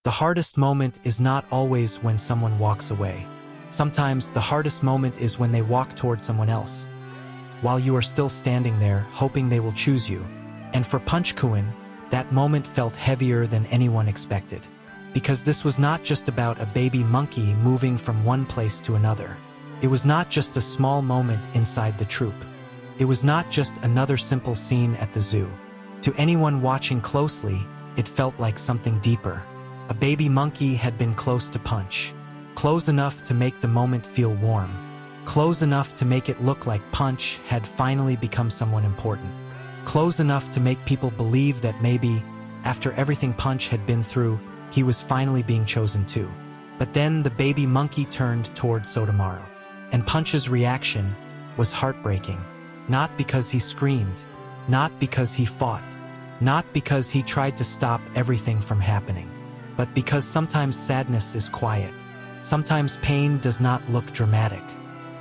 The hardest moment is not always when someone walks away. Sometimes the hardest moment is when they walk toward someone else, while you are still standing there, hoping they will choose you. And for Punch-kun, that moment felt heavier than anyone expected. Because this was not just about a baby monkey moving from one place to another. It was not just a small moment inside the troupe. It was not just another simple scene at the zoo. To anyone watching closely, it felt like something deeper. A baby monkey had been close to Punch. Close enough to make the moment feel warm. Close enough to make it look like Punch had finally become someone important. Close enough to make people believe that maybe, after everything Punch had been through, he was finally being chosen too. But then the baby monkey turned toward Sotomaru. And Punch's reaction was heartbreaking. Not because he screamed, not because he fought, not because he tried to stop everything from happening, but because sometimes sadness is quiet. Sometimes pain does not look dramatic.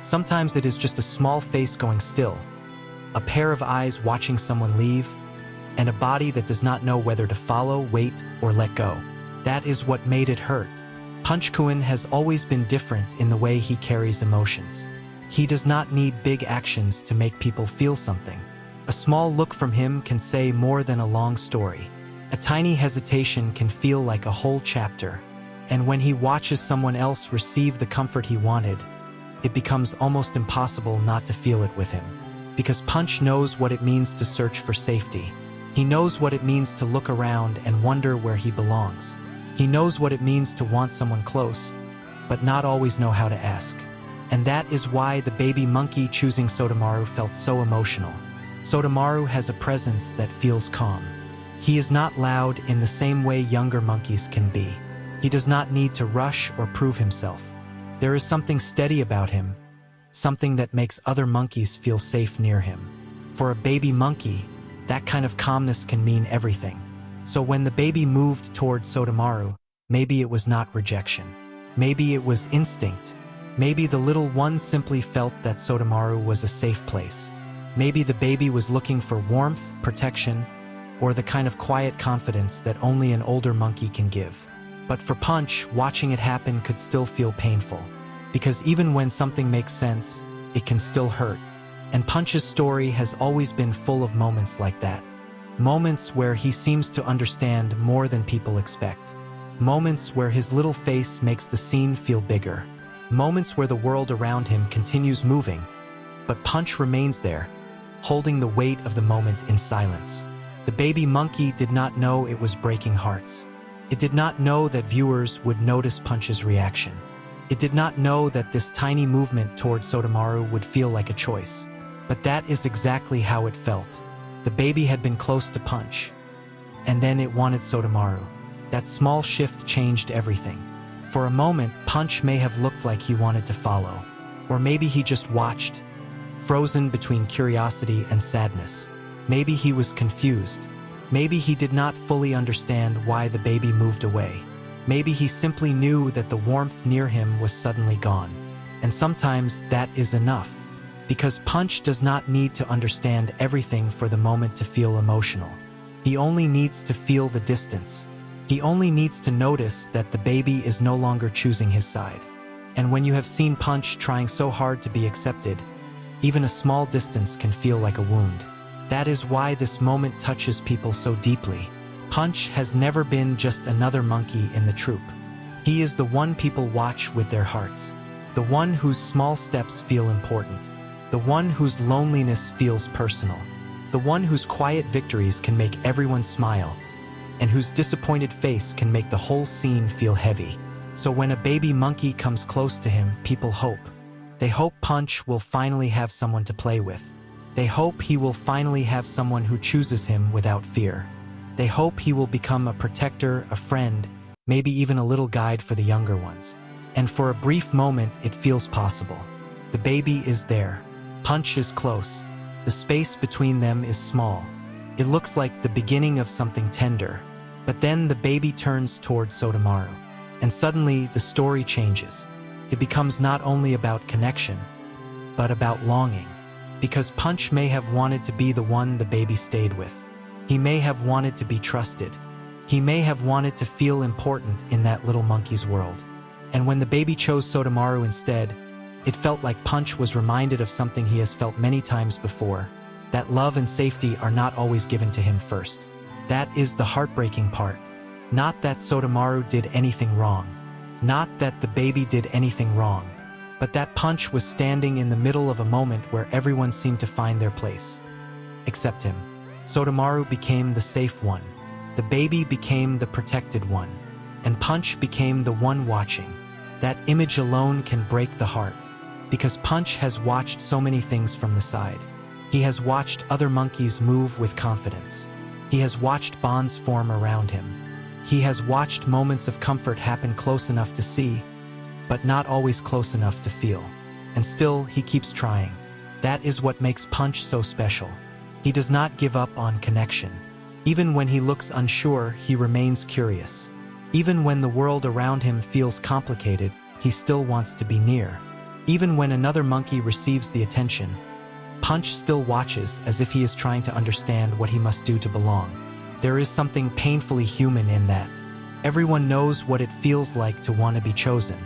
Sometimes it is just a small face going still, a pair of eyes watching someone leave, and a body that does not know whether to follow, wait, or let go. That is what made it hurt. Punch-kun has always been different in the way he carries emotions. He does not need big actions to make people feel something. A small look from him can say more than a long story. A tiny hesitation can feel like a whole chapter. And when he watches someone else receive the comfort he wanted, it becomes almost impossible not to feel it with him. Because Punch knows what it means to search for safety. He knows what it means to look around and wonder where he belongs. He knows what it means to want someone close, but not always know how to ask. And that is why the baby monkey choosing Sotomaru felt so emotional. Sotomaru has a presence that feels calm. He is not loud in the same way younger monkeys can be. He does not need to rush or prove himself. There is something steady about him, something that makes other monkeys feel safe near him. For a baby monkey, that kind of calmness can mean everything. So when the baby moved toward Sotomaru, maybe it was not rejection. Maybe it was instinct. Maybe the little one simply felt that Sotomaru was a safe place. Maybe the baby was looking for warmth, protection, or the kind of quiet confidence that only an older monkey can give. But for Punch, watching it happen could still feel painful. Because even when something makes sense, it can still hurt. And Punch's story has always been full of moments like that. Moments where he seems to understand more than people expect. Moments where his little face makes the scene feel bigger. Moments where the world around him continues moving, but Punch remains there, holding the weight of the moment in silence. The baby monkey did not know it was breaking hearts. It did not know that viewers would notice Punch's reaction. It did not know that this tiny movement toward Sotomaru would feel like a choice. But that is exactly how it felt. The baby had been close to Punch, and then it wanted Sotomaru. That small shift changed everything. For a moment, Punch may have looked like he wanted to follow. Or maybe he just watched, frozen between curiosity and sadness. Maybe he was confused. Maybe he did not fully understand why the baby moved away. Maybe he simply knew that the warmth near him was suddenly gone. And sometimes that is enough. Because Punch does not need to understand everything for the moment to feel emotional. He only needs to feel the distance. He only needs to notice that the baby is no longer choosing his side. And when you have seen Punch trying so hard to be accepted, even a small distance can feel like a wound. That is why this moment touches people so deeply. Punch has never been just another monkey in the troupe. He is the one people watch with their hearts. The one whose small steps feel important. The one whose loneliness feels personal. The one whose quiet victories can make everyone smile, and whose disappointed face can make the whole scene feel heavy. So when a baby monkey comes close to him, people hope. They hope Punch will finally have someone to play with. They hope he will finally have someone who chooses him without fear. They hope he will become a protector, a friend, maybe even a little guide for the younger ones. And for a brief moment, it feels possible. The baby is there. Punch is close. The space between them is small. It looks like the beginning of something tender. But then the baby turns toward Sotomaru. And suddenly the story changes. It becomes not only about connection, but about longing. Because Punch may have wanted to be the one the baby stayed with. He may have wanted to be trusted. He may have wanted to feel important in that little monkey's world. And when the baby chose Sotomaru instead, it felt like Punch was reminded of something he has felt many times before, that love and safety are not always given to him first. That is the heartbreaking part. Not that Sotomaru did anything wrong. Not that the baby did anything wrong. But that Punch was standing in the middle of a moment where everyone seemed to find their place. Except him. Sotomaru became the safe one. The baby became the protected one. And Punch became the one watching. That image alone can break the heart. Because Punch has watched so many things from the side. He has watched other monkeys move with confidence. He has watched bonds form around him. He has watched moments of comfort happen close enough to see, but not always close enough to feel. And still, he keeps trying. That is what makes Punch so special. He does not give up on connection. Even when he looks unsure, he remains curious. Even when the world around him feels complicated, he still wants to be near. Even when another monkey receives the attention, Punch still watches as if he is trying to understand what he must do to belong. There is something painfully human in that. Everyone knows what it feels like to want to be chosen.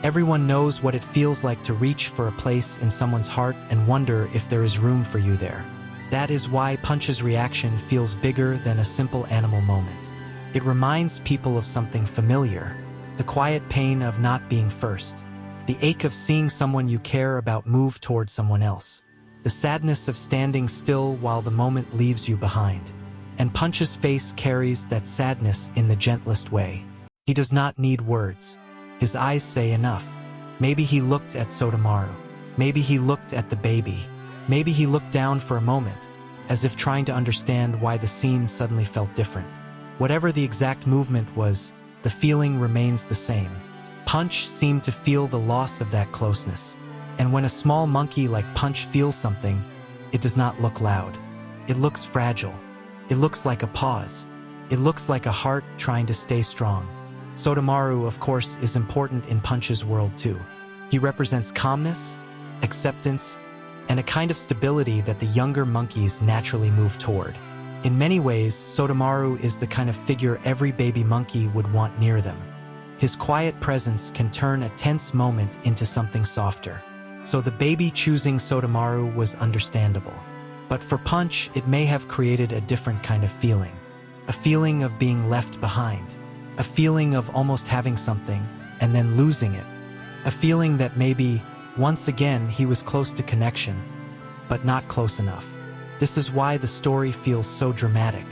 Everyone knows what it feels like to reach for a place in someone's heart and wonder if there is room for you there. That is why Punch's reaction feels bigger than a simple animal moment. It reminds people of something familiar, the quiet pain of not being first, the ache of seeing someone you care about move toward someone else, the sadness of standing still while the moment leaves you behind. And Punch's face carries that sadness in the gentlest way. He does not need words. His eyes say enough. Maybe he looked at Sotomaru. Maybe he looked at the baby. Maybe he looked down for a moment, as if trying to understand why the scene suddenly felt different. Whatever the exact movement was, the feeling remains the same. Punch seemed to feel the loss of that closeness. And when a small monkey like Punch feels something, it does not look loud. It looks fragile. It looks like a pause. It looks like a heart trying to stay strong. Sotomaru, of course, is important in Punch's world too. He represents calmness, acceptance, and a kind of stability that the younger monkeys naturally move toward. In many ways, Sotomaru is the kind of figure every baby monkey would want near them. His quiet presence can turn a tense moment into something softer. So the baby choosing Sotomaru was understandable. But for Punch, it may have created a different kind of feeling. A feeling of being left behind. A feeling of almost having something and then losing it. A feeling that maybe, once again, he was close to connection, but not close enough. This is why the story feels so dramatic.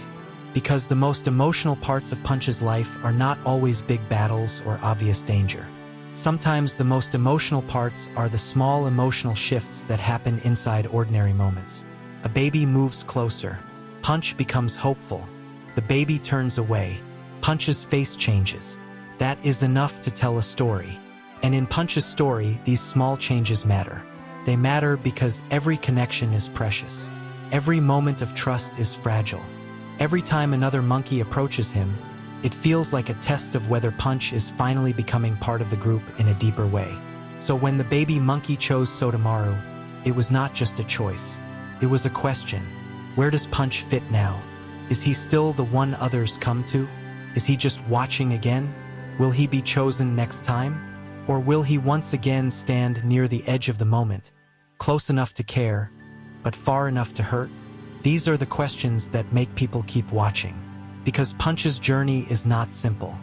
Because the most emotional parts of Punch's life are not always big battles or obvious danger. Sometimes the most emotional parts are the small emotional shifts that happen inside ordinary moments. A baby moves closer. Punch becomes hopeful. The baby turns away. Punch's face changes. That is enough to tell a story. And in Punch's story, these small changes matter. They matter because every connection is precious. Every moment of trust is fragile. Every time another monkey approaches him, it feels like a test of whether Punch is finally becoming part of the group in a deeper way. So when the baby monkey chose Sotomaru, it was not just a choice. It was a question. Where does Punch fit now? Is he still the one others come to? Is he just watching again? Will he be chosen next time? Or will he once again stand near the edge of the moment, close enough to care, but far enough to hurt? These are the questions that make people keep watching. Because Punch's journey is not simple.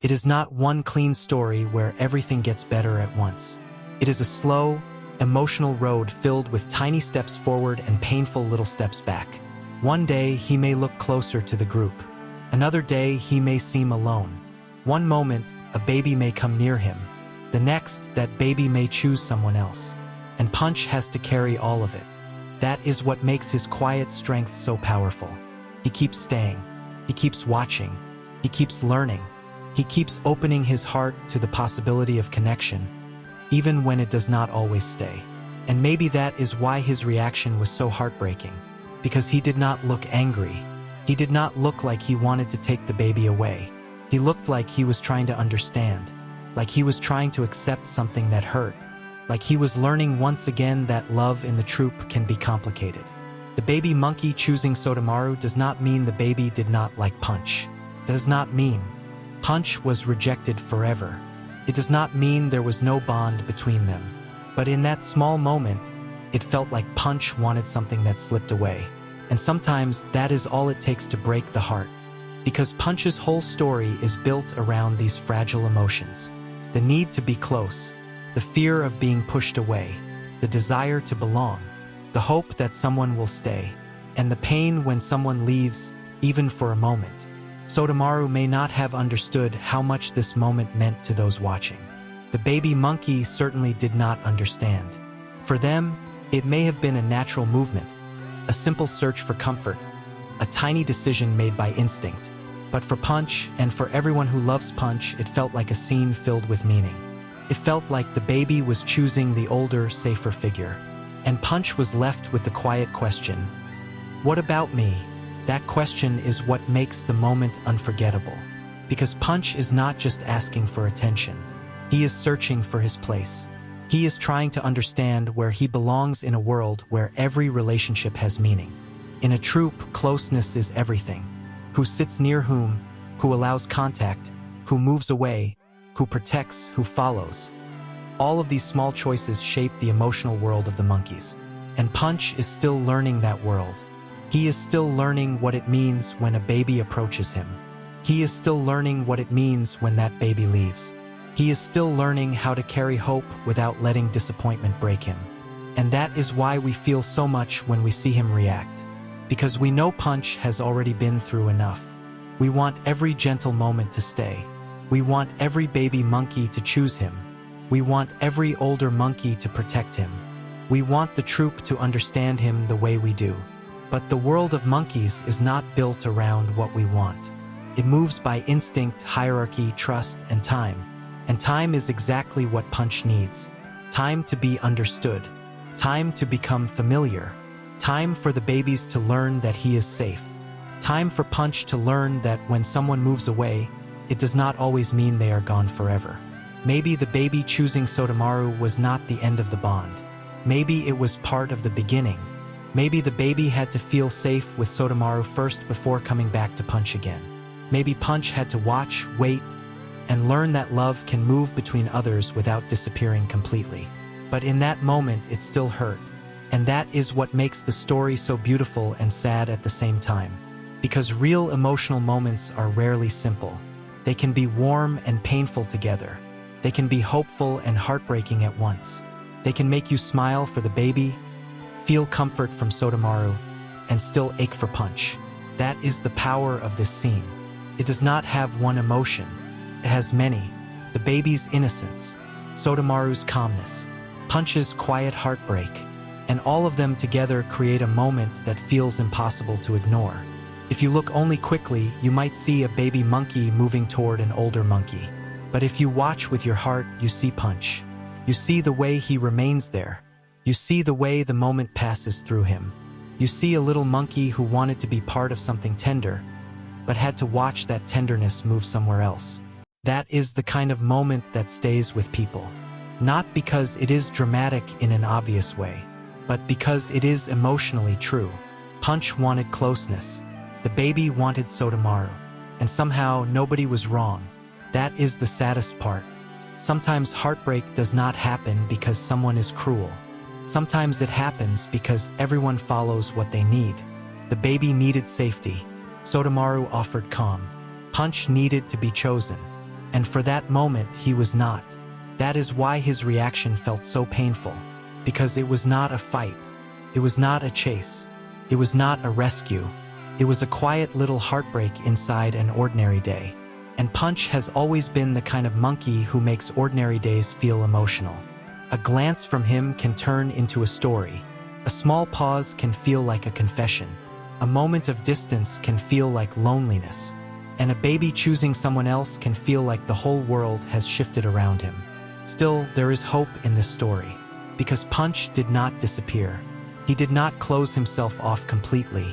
It is not one clean story where everything gets better at once. It is a slow, emotional road filled with tiny steps forward and painful little steps back. One day, he may look closer to the group. Another day, he may seem alone. One moment, a baby may come near him. The next, that baby may choose someone else. And Punch has to carry all of it. That is what makes his quiet strength so powerful. He keeps staying. He keeps watching. He keeps learning. He keeps opening his heart to the possibility of connection, even when it does not always stay. And maybe that is why his reaction was so heartbreaking. Because he did not look angry. He did not look like he wanted to take the baby away. He looked like he was trying to understand. Like he was trying to accept something that hurt. Like he was learning once again that love in the troop can be complicated. The baby monkey choosing Sotomaru does not mean the baby did not like Punch. does not mean Punch was rejected forever. It does not mean there was no bond between them. But in that small moment, it felt like Punch wanted something that slipped away. And sometimes that is all it takes to break the heart. Because Punch's whole story is built around these fragile emotions. The need to be close, the fear of being pushed away, the desire to belong, the hope that someone will stay, and the pain when someone leaves, even for a moment. Sotomaru may not have understood how much this moment meant to those watching. The baby monkey certainly did not understand. For them, it may have been a natural movement, a simple search for comfort, a tiny decision made by instinct. But for Punch, and for everyone who loves Punch, it felt like a scene filled with meaning. It felt like the baby was choosing the older, safer figure. And Punch was left with the quiet question, "What about me?" That question is what makes the moment unforgettable. Because Punch is not just asking for attention. He is searching for his place. He is trying to understand where he belongs in a world where every relationship has meaning. In a troop, closeness is everything. Who sits near whom, who allows contact, who moves away, who protects, who follows. All of these small choices shape the emotional world of the monkeys. And Punch is still learning that world. He is still learning what it means when a baby approaches him. He is still learning what it means when that baby leaves. He is still learning how to carry hope without letting disappointment break him. And that is why we feel so much when we see him react. Because we know Punch has already been through enough. We want every gentle moment to stay. We want every baby monkey to choose him. We want every older monkey to protect him. We want the troop to understand him the way we do. But the world of monkeys is not built around what we want. It moves by instinct, hierarchy, trust, and time. And time is exactly what Punch needs. Time to be understood. Time to become familiar. Time for the babies to learn that he is safe. Time for Punch to learn that when someone moves away, it does not always mean they are gone forever. Maybe the baby choosing Sotomaru was not the end of the bond. Maybe it was part of the beginning. Maybe the baby had to feel safe with Sotomaru first before coming back to Punch again. Maybe Punch had to watch, wait, and learn that love can move between others without disappearing completely. But in that moment, it still hurt. And that is what makes the story so beautiful and sad at the same time. Because real emotional moments are rarely simple. They can be warm and painful together. They can be hopeful and heartbreaking at once. They can make you smile for the baby, feel comfort from Sotomaru, and still ache for Punch. That is the power of this scene. It does not have one emotion. It has many. The baby's innocence, Sotomaru's calmness, Punch's quiet heartbreak, and all of them together create a moment that feels impossible to ignore. If you look only quickly, you might see a baby monkey moving toward an older monkey. But if you watch with your heart, you see Punch. You see the way he remains there. You see the way the moment passes through him. You see a little monkey who wanted to be part of something tender, but had to watch that tenderness move somewhere else. That is the kind of moment that stays with people. Not because it is dramatic in an obvious way, but because it is emotionally true. Punch wanted closeness. The baby wanted Sotomaru. And somehow nobody was wrong. That is the saddest part. Sometimes heartbreak does not happen because someone is cruel. Sometimes it happens because everyone follows what they need. The baby needed safety. Sotomaru offered calm. Punch needed to be chosen. And for that moment, he was not. That is why his reaction felt so painful. Because it was not a fight. It was not a chase. It was not a rescue. It was a quiet little heartbreak inside an ordinary day. And Punch has always been the kind of monkey who makes ordinary days feel emotional. A glance from him can turn into a story. A small pause can feel like a confession. A moment of distance can feel like loneliness. And a baby choosing someone else can feel like the whole world has shifted around him. Still, there is hope in this story. Because Punch did not disappear. He did not close himself off completely.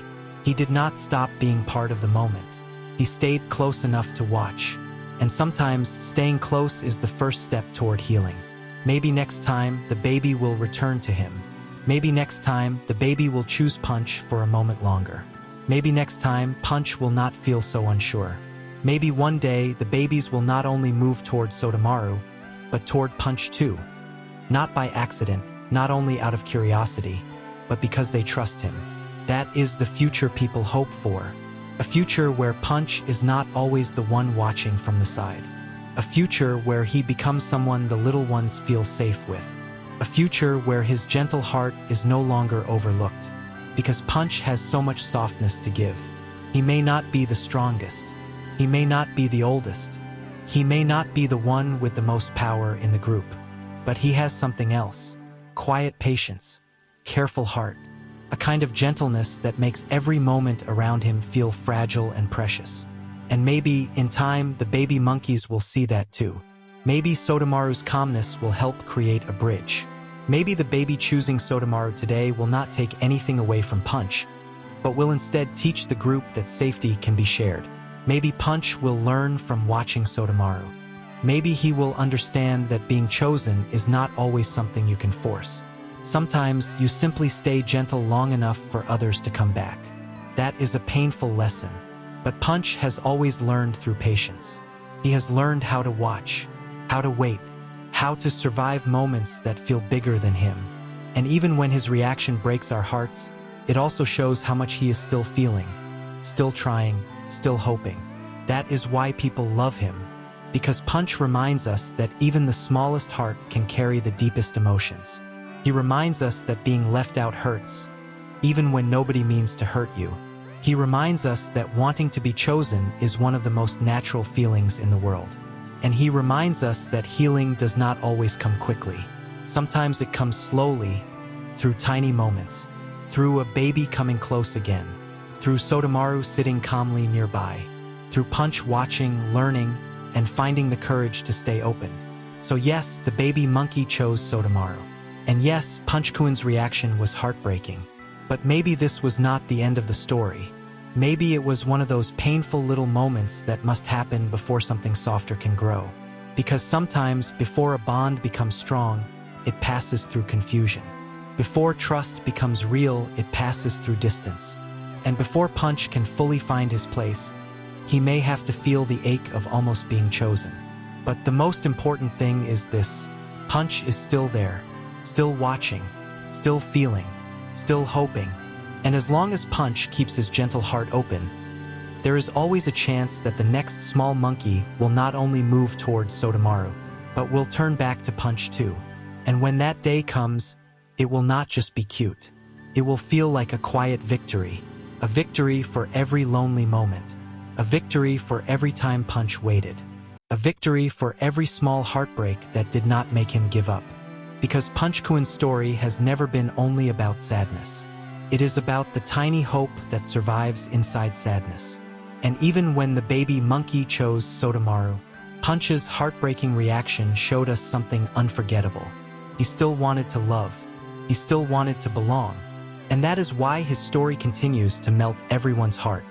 He did not stop being part of the moment. He stayed close enough to watch. And sometimes, staying close is the first step toward healing. Maybe next time, the baby will return to him. Maybe next time, the baby will choose Punch for a moment longer. Maybe next time, Punch will not feel so unsure. Maybe one day the babies will not only move toward Sotomaru, but toward Punch too. Not by accident, not only out of curiosity, but because they trust him. That is the future people hope for. A future where Punch is not always the one watching from the side. A future where he becomes someone the little ones feel safe with. A future where his gentle heart is no longer overlooked. Because Punch has so much softness to give. He may not be the strongest. He may not be the oldest. He may not be the one with the most power in the group. But he has something else. Quiet patience. Careful heart. A kind of gentleness that makes every moment around him feel fragile and precious. And maybe, in time, the baby monkeys will see that too. Maybe Sotomaru's calmness will help create a bridge. Maybe the baby choosing Sotomaru today will not take anything away from Punch, but will instead teach the group that safety can be shared. Maybe Punch will learn from watching Sotomaru. Maybe he will understand that being chosen is not always something you can force. Sometimes you simply stay gentle long enough for others to come back. That is a painful lesson. But Punch has always learned through patience. He has learned how to watch, how to wait, how to survive moments that feel bigger than him. And even when his reaction breaks our hearts, it also shows how much he is still feeling, still trying, still hoping. That is why people love him. Because Punch reminds us that even the smallest heart can carry the deepest emotions. He reminds us that being left out hurts, even when nobody means to hurt you. He reminds us that wanting to be chosen is one of the most natural feelings in the world. And he reminds us that healing does not always come quickly. Sometimes it comes slowly, through tiny moments, through a baby coming close again, through Sotomaru sitting calmly nearby, through Punch watching, learning, and finding the courage to stay open. So yes, the baby monkey chose Sotomaru. And yes, Punch-kun's reaction was heartbreaking. But maybe this was not the end of the story. Maybe it was one of those painful little moments that must happen before something softer can grow. Because sometimes, before a bond becomes strong, it passes through confusion. Before trust becomes real, it passes through distance. And before Punch can fully find his place, he may have to feel the ache of almost being chosen. But the most important thing is this: Punch is still there, still watching, still feeling, still hoping. And as long as Punch keeps his gentle heart open, there is always a chance that the next small monkey will not only move towards Sotomaru, but will turn back to Punch too. And when that day comes, it will not just be cute. It will feel like a quiet victory. A victory for every lonely moment. A victory for every time Punch waited. A victory for every small heartbreak that did not make him give up. Because Punch-kun's story has never been only about sadness. It is about the tiny hope that survives inside sadness. And even when the baby monkey chose Sotomaru, Punch's heartbreaking reaction showed us something unforgettable. He still wanted to love. He still wanted to belong. And that is why his story continues to melt everyone's heart.